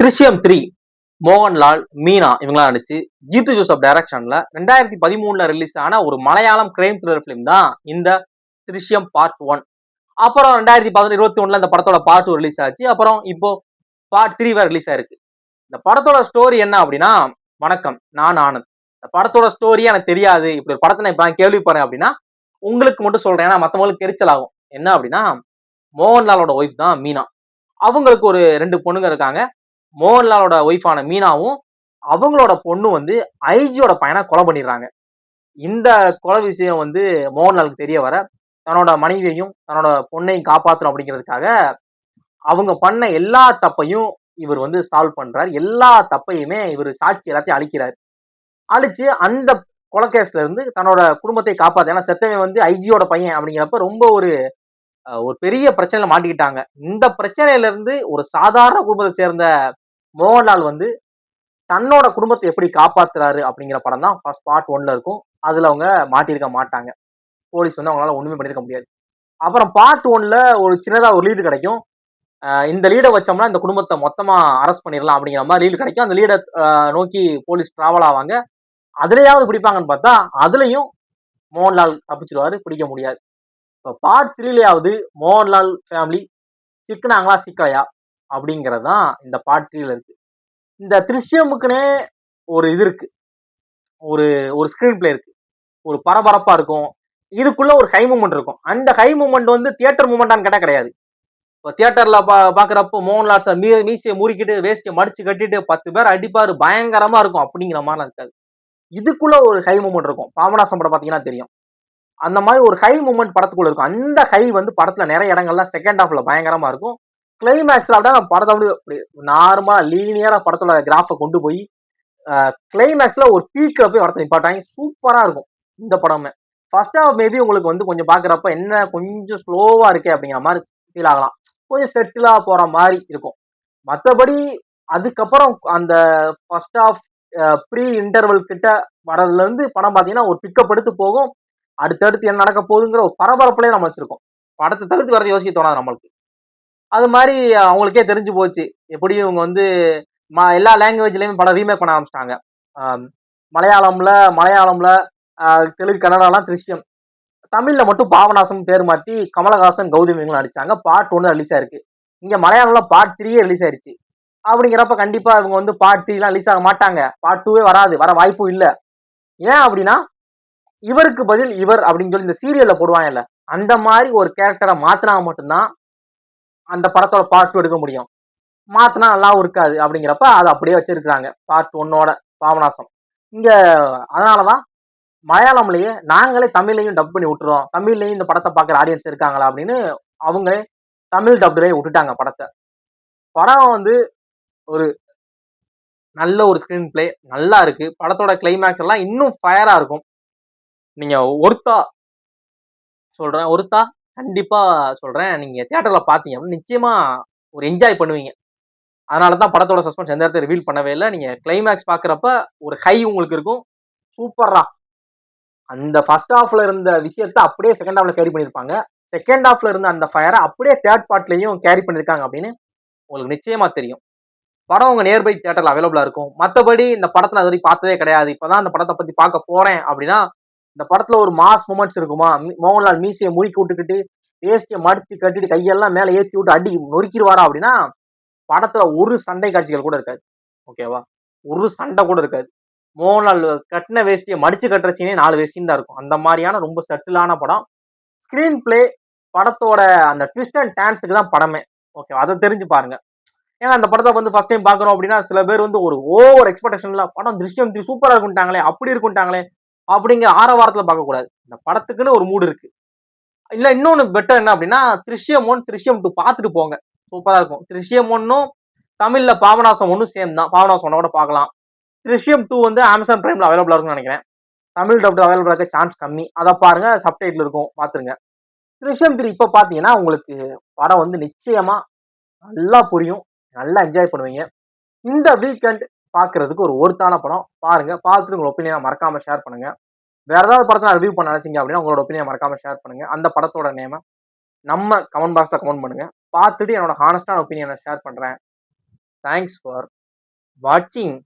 திருஷ்யம் 3 மோகன்லால், மீனா இவங்களாம் நடிச்சு ஜீத்து ஜோசப் டைரக்ஷன்ல 2013 ரிலீஸ் ஆன ஒரு மலையாளம் கிரைம் த்ரில்லர் பிலிம் தான் இந்த திருஷ்யம் பார்ட் 1. அப்புறம் 2021 இந்த படத்தோட பார்ட் 2 ரிலீஸ் ஆச்சு. அப்புறம் இப்போ பார்ட் 3 வேற ரிலீஸ் ஆயிருக்கு. இந்த படத்தோட ஸ்டோரி என்ன அப்படின்னா, வணக்கம், நான் ஆனந்த். இந்த படத்தோட ஸ்டோரியே எனக்கு தெரியாது, இப்படி ஒரு படத்தை நான் இப்ப கேள்விப்படுறேன் அப்படின்னா உங்களுக்கு மட்டும் சொல்றேன், ஏன்னா மத்தவங்களுக்கு எரிச்சல் ஆகும். என்ன அப்படின்னா, மோகன்லாலோட ஒய்ஃப் தான் மீனா. அவங்களுக்கு ஒரு 2 பொண்ணுங்க இருக்காங்க. மோகன்லாலோட ஒய்ஃபான மீனாவும் அவங்களோட பொண்ணு வந்து ஐஜியோட பையனை கொலை பண்ணிடுறாங்க. இந்த கொலை விஷயம் வந்து மோகன்லாலுக்கு தெரிய வர, தன்னோட மனைவியையும் தன்னோட பொண்ணையும் காப்பாற்றணும் அப்படிங்கிறதுக்காக அவங்க பண்ண எல்லா தப்பையும் இவர் வந்து சால்வ் பண்றாரு. எல்லா தப்பையுமே இவர் சாட்சி எல்லாத்தையும் அழிக்கிறாரு. அழிச்சு அந்த கொலைகேஸ்ல இருந்து தன்னோட குடும்பத்தை காப்பாத்து. ஏன்னா செத்தவன் வந்து ஐஜியோட பையன் அப்படிங்கிறப்ப ரொம்ப ஒரு பெரிய பிரச்சனையில மாட்டிக்கிட்டாங்க. இந்த பிரச்சனையில இருந்து ஒரு சாதாரண குடும்பத்தை சேர்ந்த மோகன்லால் வந்து தன்னோட குடும்பத்தை எப்படி காப்பாத்துறாரு அப்படிங்கிற படம் தான் ஃபர்ஸ்ட் பார்ட் 1ல இருக்கும். அதுல அவங்க மாட்டிருக்க மாட்டாங்க. போலீஸ் வந்து அவங்களால ஒண்ணுமே பண்ணிருக்க முடியாது. அப்புறம் பார்ட் 1ல ஒரு சின்னதா ஒரு லீடு கிடைக்கும். இந்த லீடை வச்சோம்னா இந்த குடும்பத்தை மொத்தமா அரெஸ்ட் பண்ணிடலாம் அப்படிங்கிற மாதிரி லீடு கிடைக்கும். அந்த லீடை நோக்கி போலீஸ் டிராவல் ஆவாங்க. அதுலயாவது பிடிப்பாங்கன்னு பார்த்தா அதுலயும் மோகன்லால் தப்பிச்சிருவாரு, பிடிக்க முடியாது. இப்போ பார்ட் 3லயாவது மோகன்லால் ஃபேமிலி சிக்கினாங்களா சிக்கலையா அப்படிங்கிறது தான் இந்த பார்ட் 3ல இருக்கு. இந்த திருஷ்யமுக்குனே ஒரு இது இருக்கு, ஒரு ஒரு ஸ்கிரீன் பிளே இருக்கு, ஒரு பரபரப்பா இருக்கும். இதுக்குள்ள ஒரு ஹை மூமெண்ட் இருக்கும். அந்த ஹை மூமெண்ட் வந்து தியேட்டர் மூமெண்டான்னு கேட்டா கிடையாது. இப்போ தியேட்டர்ல பாக்குறப்போ மோகன்லால் சார் மீசையை முறுக்கிட்டு வேஸ்டியை மடிச்சு கட்டிட்டு 10 பேர் அடிப்பாரு, பயங்கரமா இருக்கும். அப்படிங்கிற மாதிரிலாம் இருக்காது. இதுக்குள்ள ஒரு ஹை மூமெண்ட் இருக்கும். பாபநாசம் படம் பாத்தீங்கன்னா தெரியும். அந்த மாதிரி ஒரு ஹை மூமெண்ட் படத்துக்குள்ள இருக்கும். அந்த ஹை வந்து படத்துல நிறைய இடங்கள்ல செகண்ட் ஹாஃப்ல பயங்கரமா இருக்கும். கிளைமேக்ஸ்ல அப்படியே படத்தை வந்து நார்மலா லீனியரா படத்தோட கிராஃபை கொண்டு போய் கிளைமேக்ஸ்ல ஒரு பீக்ல போய் வரத்தை நிப்பாட்டாங்க. சூப்பரா இருக்கும் இந்த படமே. ஃபர்ஸ்ட் ஹாஃப் மேபி உங்களுக்கு வந்து கொஞ்சம் பாக்குறப்ப என்ன கொஞ்சம் ஸ்லோவா இருக்கே அப்படிங்கிற மாதிரி ஃபீல் ஆகலாம். கொஞ்சம் செட்டிலா போற மாதிரி இருக்கும். மற்றபடி அதுக்கப்புறம் அந்த ஃபர்ஸ்ட் ஹாஃப் ப்ரீ இன்டர்வல் கிட்ட வரதுல இருந்து படம் பாத்தீங்கன்னா ஒரு பிக்கப் எடுத்து போகும். அடுத்தடுத்து என்ன நடக்க போகுதுங்கிற ஒரு பரபரப்புலயே நம்ம வச்சிருக்கோம். படத்தை தவிர்த்து வரதை யோசிக்க தோணாது நம்மளுக்கு. அது மாதிரி அவங்களுக்கே தெரிஞ்சு போச்சு எப்படியும் இவங்க வந்து எல்லா லாங்குவேஜ்லயுமே படம் ரீமேக் பண்ண ஆரம்பிச்சிட்டாங்க. மலையாளம்ல தெலுங்கு, கன்னடாலாம் திருஷ்யம். தமிழ்ல மட்டும் பாபநாசம் பேர் மாற்றி கமலஹாசன், கௌதம் இவங்களும் நடிச்சாங்க. பார்ட் 1 ரிலீஸ் ஆயிருக்கு. இங்க மலையாளம்ல பார்ட் 3 ரிலீஸ் ஆயிருச்சு. அப்படிங்கிறப்ப கண்டிப்பா இவங்க வந்து பார்ட் 3 எல்லாம் ரிலீஸ் ஆக மாட்டாங்க. பார்ட் 2 வராது, வர வாய்ப்பும் இல்லை. ஏன் அப்படின்னா இவருக்கு பதில் இவர் அப்படின்னு சொல்லி இந்த சீரியல்ல போடுவாங்கல்ல, அந்த மாதிரி ஒரு கேரக்டரை மாத்தினா மட்டும்தான் அந்த படத்தோட பார்ட் 2 எடுக்க முடியும். மாத்தினா நல்லாவும் இருக்காது. அப்படிங்கிறப்ப அதை அப்படியே வச்சிருக்காங்க பார்ட் 1ஓட பாபநாசம். இங்க அதனாலதான் மலையாளம்லயே நாங்களே தமிழ்லையும் டப் பண்ணி விட்டுறோம், தமிழ்லையும் இந்த படத்தை பார்க்குற ஆடியன்ஸ் இருக்காங்களா அப்படின்னு அவங்க தமிழ் டப்லயே விட்டுட்டாங்க படத்தை. படம் வந்து ஒரு நல்ல ஒரு ஸ்கிரீன் பிளே நல்லா இருக்கு. படத்தோட கிளைமேக்ஸ் எல்லாம் இன்னும் ஃபயரா இருக்கும். நீங்க ஒருத்தா கண்டிப்பா சொல்றேன், நீங்க தியேட்டர்ல பாத்தீங்கன்னா நிச்சயமா ஒரு என்ஜாய் பண்ணுவீங்க. அதனாலதான் படத்தோட சஸ்பென்ஸ் எந்த இடத்துல ரிவீல் பண்ணவே இல்லை. நீங்க கிளைமேக்ஸ் பாக்குறப்ப ஒரு ஹை உங்களுக்கு இருக்கும். சூப்பரா அந்த ஃபர்ஸ்ட் ஹாஃப்ல இருந்த விஷயத்த அப்படியே செகண்ட் ஹாஃப்ல கேரி பண்ணிருப்பாங்க. செகண்ட் ஹாஃப்ல இருந்த அந்த ஃபயரை அப்படியே தேர்ட் பார்ட்லயும் கேரி பண்ணிருக்காங்க அப்படின்னு உங்களுக்கு நிச்சயமா தெரியும். படம் உங்க நியர்பை தியேட்டர்ல அவைலபிளா இருக்கும். மற்றபடி இந்த படத்தை நான் வரைக்கும் பார்த்ததே கிடையாது, இப்பதான் இந்த படத்தை பத்தி பார்க்க போறேன் அப்படின்னா, இந்த படத்துல ஒரு மாஸ் மூமெண்ட்ஸ் இருக்குமா, மோகன்லால் மீசையை முறுக்கி விட்டுக்கிட்டு வேஸ்டியை மடிச்சு கட்டிட்டு கையெல்லாம் மேல ஏற்றி விட்டு அடி நொறுக்கிடுவாரா அப்படின்னா படத்துல ஒரு சண்டை காட்சிகள் கூட இருக்காது. ஓகேவா, ஒரு சண்டை கூட இருக்காது. மோகன்லால் கட்டின வேஷ்டியை மடிச்சு கட்டுற சீனே 4 வேஷ்டின் தான் இருக்கும். அந்த மாதிரியான ரொம்ப செட்டிலான படம். ஸ்கிரீன் பிளே படத்தோட அந்த ட்விஸ்ட் அண்ட் டான்ஸுக்கு தான் படமே. ஓகே, அதை தெரிஞ்சு பாருங்க. ஏன்னா அந்த படத்தை வந்து ஃபர்ஸ்ட் டைம் பாக்குறோம் அப்படின்னா சில பேர் வந்து ஒரு ஓவர் எக்ஸ்பெக்டேஷன்ல படம் திருஷ்யம் சூப்பரா இருக்குன்ட்டாங்களே, அப்படி இருக்குன்ட்டாங்களே அப்படிங்கிற ஆரவாரத்துல பார்க்க கூடாது. இந்த படத்துக்குன்னு ஒரு மூடு இருக்கு. இல்ல இன்னொன்னு பெட்டர் என்ன அப்படின்னா, திருஷ்யம் 1 திருஷ்யம் 2 பார்த்துட்டு போங்க, சூப்பரா இருக்கும். திருஷ்யம் 1ம் தமிழ்ல பாபநாசம் 1 சேம் தான், பாபநாசம் 1 கூட பார்க்கலாம். திருஷ்யம் 2 வந்து அமேசான் பிரைம்ல அவைலபிளா இருக்கும்னு நினைக்கிறேன். தமிழ் டப்ல அவைலபிளா இருக்க சான்ஸ் கம்மி. அதை பாருங்க, சப்டைட்டில் இருக்கும், பாத்துருங்க. திருஷ்யம் 3 இப்ப பாத்தீங்கன்னா உங்களுக்கு படம் வந்து நிச்சயமா நல்லா புரியும், நல்லா என்ஜாய் பண்ணுவீங்க. இந்த வீக்கெண்ட் பாக்குறதுக்கு ஒரு ஒருத்தான படம். பாருங்க, பார்த்துட்டு உங்க ஒப்பீனியனை மறக்காம ஷேர் பண்ணுங்க. வேற ஏதாவது படத்தை நான் ரிவ்யூ பண்ண நினைச்சீங்க அப்படின்னா உங்களோட ஒப்பீனியன் மறக்காம ஷேர் பண்ணுங்க. அந்த படத்தோட நேம நம்ம கமெண்ட் பாக்ஸ்ல கமெண்ட் பண்ணுங்க. பார்த்துட்டு என்னோட ஹானஸ்டான ஒப்பீனியனை ஷேர் பண்றேன். தேங்க்ஸ் ஃபார் வாட்சிங்.